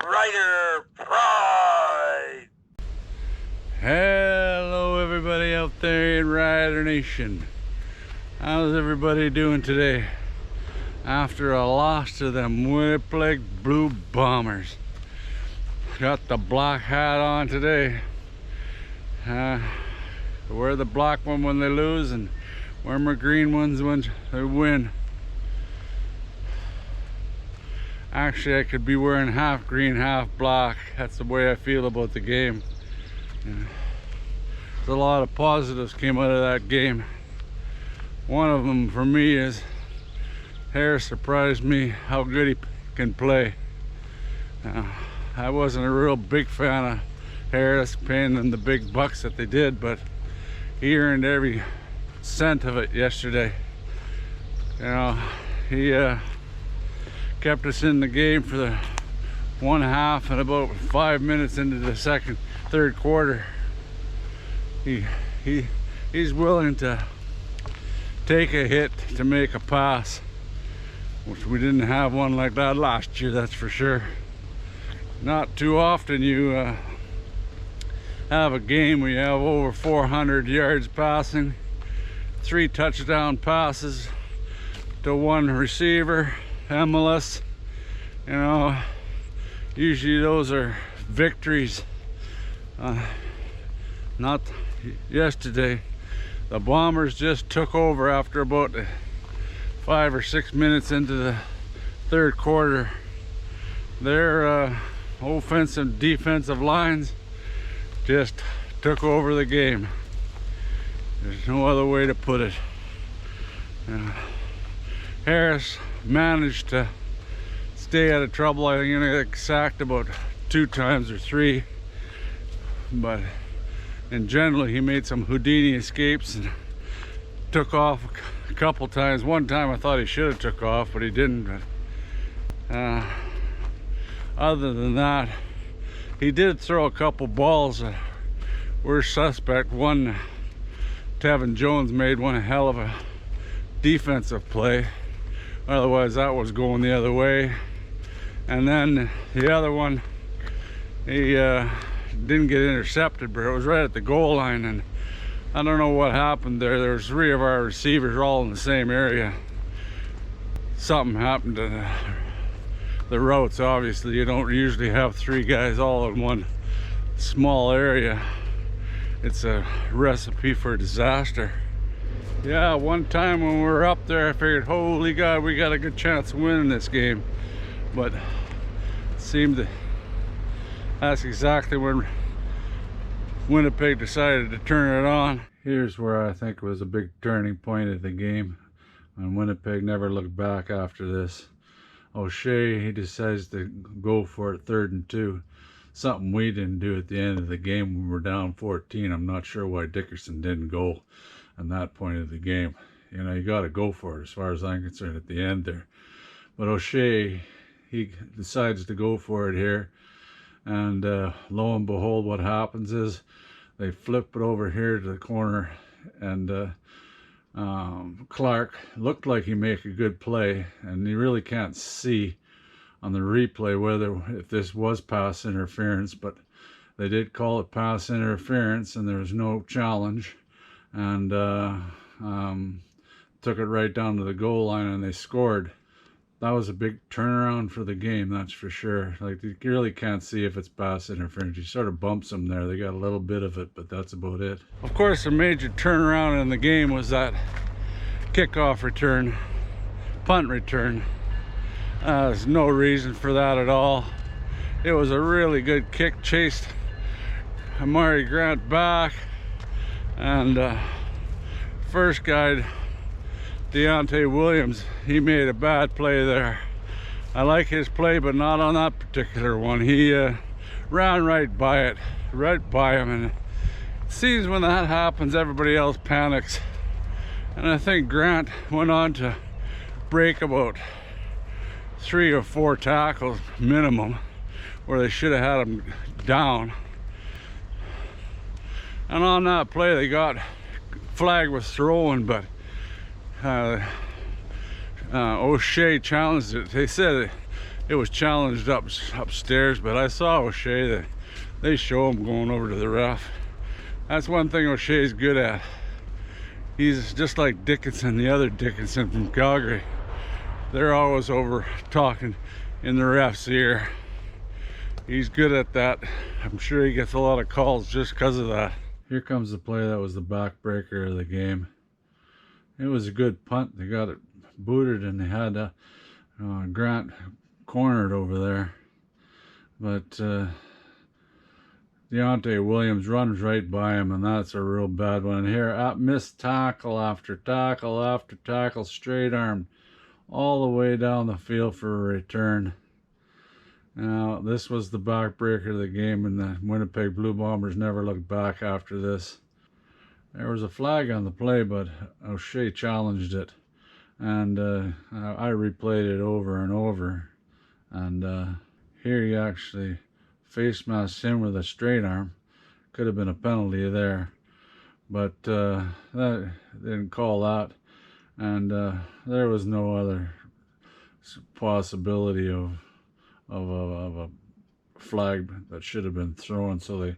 Rider Pride! Hello everybody out there in Rider Nation. How's everybody doing today after a loss to them Winnipeg Blue Bombers? Got the black hat on today. Wear the black one when they lose and wear my green ones when they win. Actually, I could be wearing half green, half black. That's the way I feel about the game. There's a lot of positives came out of that game. One of them for me is Harris surprised me how good he can play. I wasn't a real big fan of Harris paying them the big bucks that they did, but he earned every cent of it yesterday. You know, he kept us in the game for the one half, and about 5 minutes into the third quarter, he's willing to take a hit to make a pass, which we didn't have one like that last year, that's for sure. Not too often you have a game where you have over 400 yards passing, 3 touchdown passes to 1 receiver, MLS. You know, usually those are victories. Not yesterday. The Bombers just took over after about 5 or 6 minutes into the third quarter. Their offensive defensive lines just took over the game. There's no other way to put it. Harris managed to stay out of trouble. I think he got sacked about 2 times or 3, but in general he made some Houdini escapes and took off a couple times. One time I thought he should have took off, but he didn't. But other than that, he did throw a couple balls that were suspect. One, Tevin Jones made one hell of a defensive play. Otherwise that was going the other way. And then the other one, he didn't get intercepted, but it was right at the goal line, and I don't know what happened there. There was 3 of our receivers all in the same area. Something happened to the routes. Obviously you don't usually have 3 guys all in one small area. It's a recipe for disaster. Yeah, one time when we were up there, I figured, holy God, we got a good chance of winning this game. But it seemed that that's exactly when Winnipeg decided to turn it on. Here's where I think was a big turning point of the game, and Winnipeg never looked back after this. O'Shea, he decides to go for it 3rd and 2. Something we didn't do at the end of the game when we were down 14. I'm not sure why Dickerson didn't go on that point of the game. You know, you got to go for it as far as I'm concerned at the end there. But O'Shea, he decides to go for it here, and lo and behold, what happens is they flip it over here to the corner, and Clark looked like he make a good play, and you really can't see on the replay whether if this was pass interference, but they did call it pass interference, and there was no challenge, and took it right down to the goal line, and they scored. That was a big turnaround for the game, that's for sure. Like, you really can't see if it's pass interference. You sort of bumps them there. They got a little bit of it, but that's about it. Of course, the major turnaround in the game was that kickoff return, punt return. There's no reason for that at all. It was a really good kick, chased Amari Grant back, and first guy, Deontay Williams, he made a bad play there. I like his play, but not on that particular one. He ran right by him, and it seems when that happens, everybody else panics. And I think Grant went on to break about 3 or 4 tackles minimum, where they should have had him down. And on that play, they got flag was thrown, but O'Shea challenged it. They said it was challenged upstairs, but I saw O'Shea that they show him going over to the ref. That's one thing O'Shea's good at. He's just like Dickinson, the other Dickinson from Calgary. They're always over talking in the ref's ear. He's good at that. I'm sure he gets a lot of calls just because of that. Here comes the play that was the backbreaker of the game. It was a good punt. They got it booted and they had Grant cornered over there. But Deontay Williams runs right by him, and that's a real bad one. Here, missed tackle after tackle after tackle, straight arm all the way down the field for a return. Now, this was the backbreaker of the game, and the Winnipeg Blue Bombers never looked back after this. There was a flag on the play, but O'Shea challenged it, and I replayed it over and over. And here he actually face masked him with a straight arm. Could have been a penalty there, but that didn't call that, and there was no other possibility of a flag that should have been thrown. So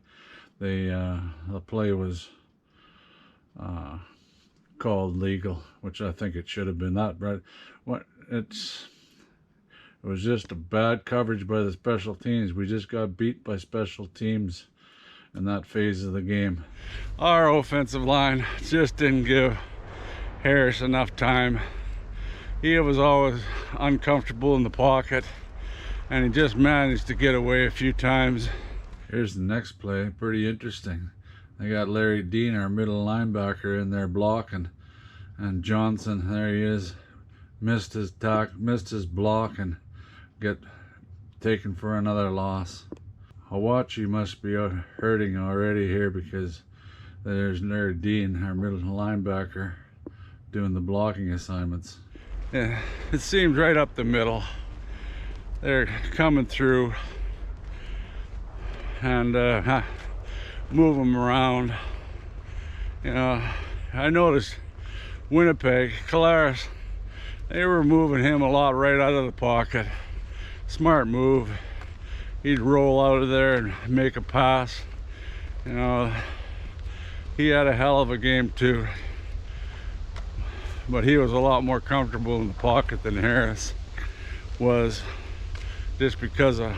the play was called legal, which I think it should have been. That, right? It was just a bad coverage by the special teams. We just got beat by special teams in that phase of the game. Our offensive line just didn't give Harris enough time. He was always uncomfortable in the pocket, and he just managed to get away a few times. Here's the next play, pretty interesting. They got Larry Dean, our middle linebacker, in there blocking, and Johnson, there he is, missed his block and get taken for another loss. Hawachi must be hurting already here, because there's Larry Dean, our middle linebacker, doing the blocking assignments. Yeah, it seems right up the middle. They're coming through and move them around. You know, I noticed Winnipeg, Calaris, they were moving him a lot right out of the pocket. Smart move. He'd roll out of there and make a pass. You know, he had a hell of a game too, but he was a lot more comfortable in the pocket than Harris was, just because of...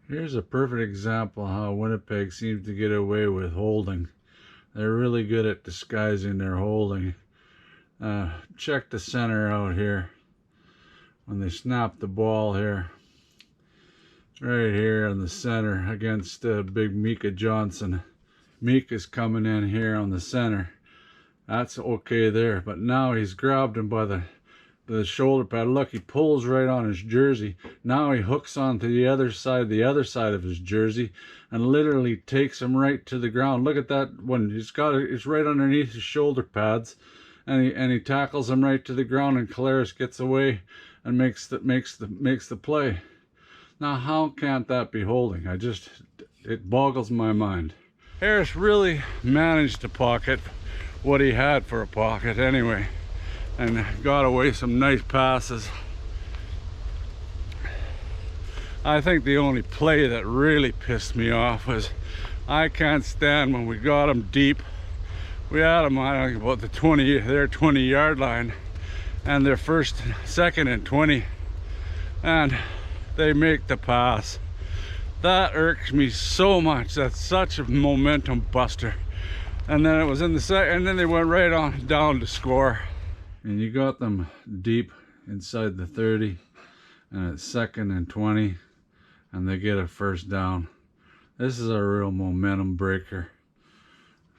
Here's a perfect example how Winnipeg seems to get away with holding. They're really good at disguising their holding. Check the center out here when they snap the ball here. Right here in the center against big Mika Johnson. Mika's coming in here on the center. That's okay there, but now he's grabbed him by the shoulder pad. Look, he pulls right on his jersey. Now he hooks onto the other side of his jersey, and literally takes him right to the ground. Look at that one. It's right underneath his shoulder pads, and he tackles him right to the ground, and Calaris gets away and makes the play. Now, how can't that be holding? It boggles my mind. Harris really managed to pocket what he had for a pocket anyway, and got away some nice passes. I think the only play that really pissed me off was, I can't stand when we got them deep. We had them, I don't know, about their 20-yard line, and their second and 20, and they make the pass. That irks me so much. That's such a momentum buster. And then it was in the second, and then they went right on down to score. And you got them deep inside the 30, and it's 2nd and 20, and they get a first down. This is a real momentum breaker,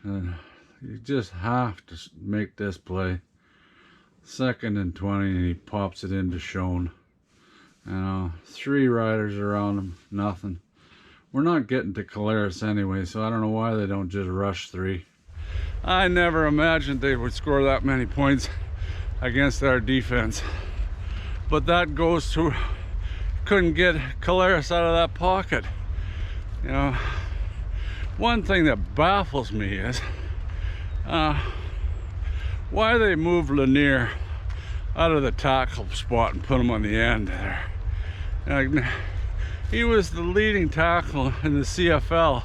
and you just have to make this play. 2nd and 20, and he pops it into Schoen. 3 riders around him, nothing. We're not getting to Calaris anyway, so I don't know why they don't just rush 3. I never imagined they would score that many points against our defense, but that goes to, couldn't get Calaris out of that pocket. You know, one thing that baffles me is why they moved Lanier out of the tackle spot and put him on the end there. Like, he was the leading tackle in the CFL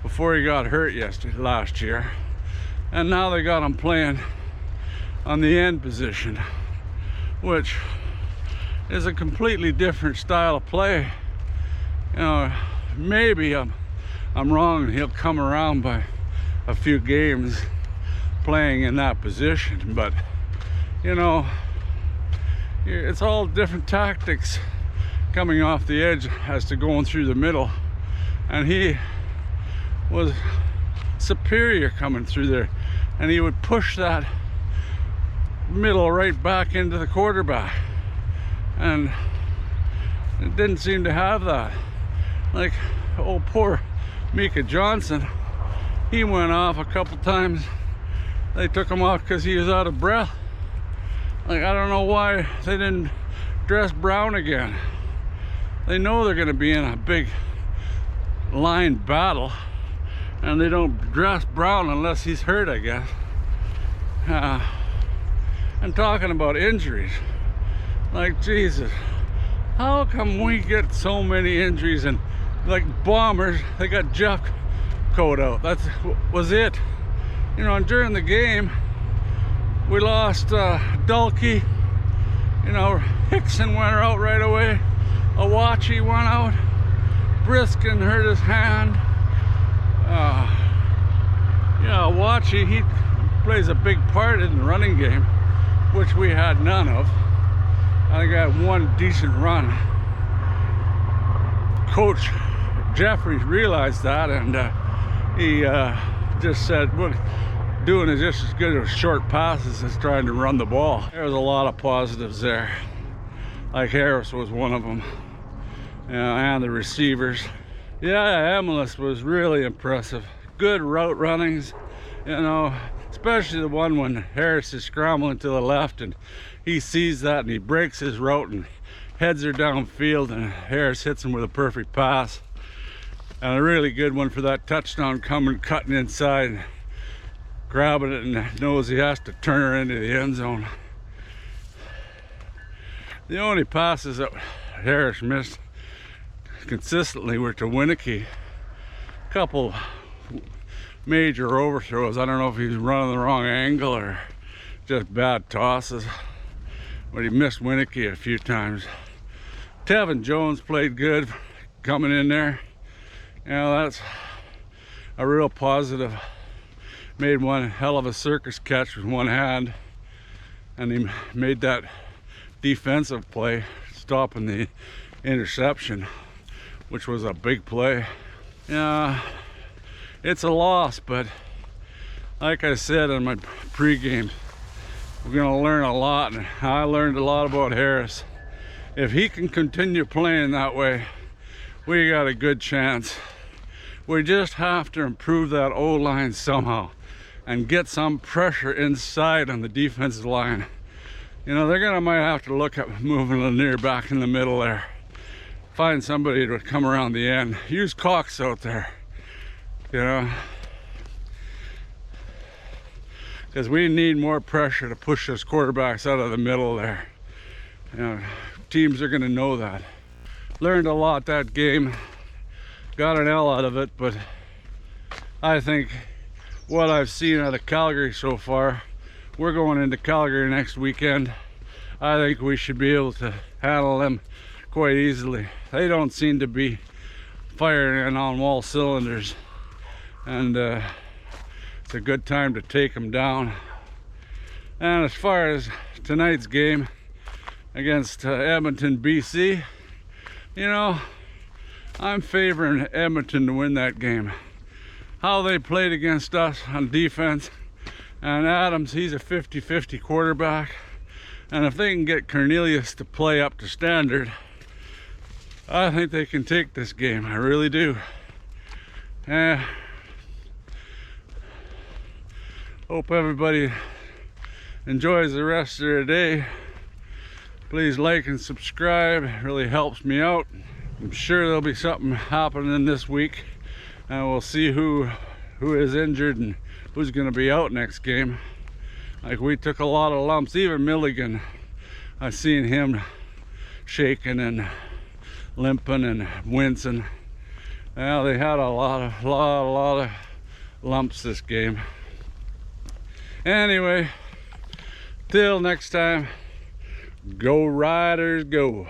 before he got hurt last year, and now they got him playing on the end position, which is a completely different style of play. You know, maybe I'm wrong and he'll come around by a few games playing in that position, but you know, it's all different tactics coming off the edge as to going through the middle, and he was superior coming through there, and he would push that middle right back into the quarterback, and it didn't seem to have that. Like, oh, poor Mika Johnson, he went off a couple times. They took him off because he was out of breath. Like, I don't know why they didn't dress Brown again. They know they're going to be in a big line battle, and they don't dress Brown unless he's hurt, I guess. I'm talking about injuries. Like, Jesus, how come we get so many injuries? And like Bombers, they got Jeff Coat out. That was it. You know, and during the game, we lost Dulkey. You know, Hickson went out right away. Awachi went out. Briskin hurt his hand. Yeah, Awachi, he plays a big part in the running game, which we had none of. I got one decent run. Coach Jeffries realized that, and he just said, "What doing is just as good as short passes as trying to run the ball." There was a lot of positives there. Like Harris was one of them, you know, and the receivers. Yeah, Emilus was really impressive. Good route runnings, you know, especially the one when Harris is scrambling to the left and he sees that and he breaks his route and heads her downfield, and Harris hits him with a perfect pass. And a really good one for that touchdown, coming, cutting inside, grabbing it, and knows he has to turn her into the end zone. The only passes that Harris missed consistently were to Winnipeg. A couple major overthrows. I don't know if he was running the wrong angle or just bad tosses, but he missed Winnipeg a few times. Tevin Jones played good coming in there. You know, that's a real positive. Made one hell of a circus catch with one hand, and he made that defensive play, stopping the interception, which was a big play. Yeah, it's a loss, but like I said in my pregame, we're gonna learn a lot, and I learned a lot about Harris. If he can continue playing that way, we got a good chance. We just have to improve that O-line somehow and get some pressure inside on the defensive line. You know, they're might have to look at moving Lanier back in the middle there. Find somebody to come around the end. Use Cox out there, you know, because we need more pressure to push those quarterbacks out of the middle there. You know, teams are going to know that. Learned a lot that game. Got an L out of it, but I think what I've seen out of Calgary so far, we're going into Calgary next weekend. I think we should be able to handle them quite easily. They don't seem to be firing on all cylinders, and it's a good time to take them down. And as far as tonight's game against Edmonton, BC, you know, I'm favoring Edmonton to win that game. How they played against us on defense, and Adams, he's a 50-50 quarterback, and if they can get Cornelius to play up to standard, I think they can take this game. I really do. Hope everybody enjoys the rest of their day. Please like and subscribe. It really helps me out. I'm sure there'll be something happening this week, and we'll see who is injured and who's going to be out next game. Like, we took a lot of lumps. Even Milligan, I seen him shaking, and limping and wincing. Well, they had a lot of lumps this game. Anyway, till next time, go Riders, go.